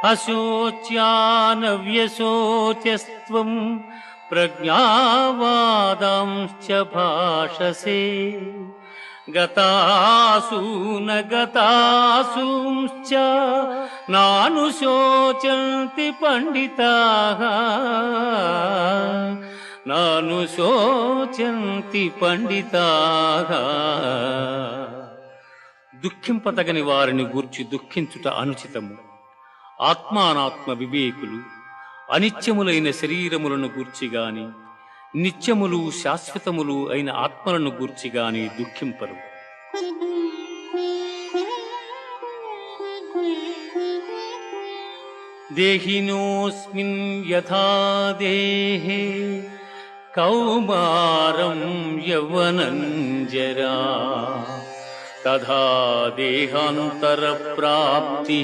అశోచ్యానవ్యశోచ్యస్త్వం ప్రజ్ఞావాదాంశ్చ భాషసే గతాసూన గతాసూంశ్చ నానుశోచంతి పండితాః నానుశోచంతి పండితాః. దుఃఖింపతగని వారిని గూర్చి దుఃఖించుట అనుచితము. ఆత్మానాత్మ వివేకులు అనిత్యములైన శరీరములను గూర్చిగాని నిత్యములు శాశ్వతములు అయిన ఆత్మలను గూర్చిగాని దుఃఖింపరు. దేహినోస్మిన్ యథా దేహే కౌమారం యవ్వనం జరా తథా దేహాంతర ప్రాప్తి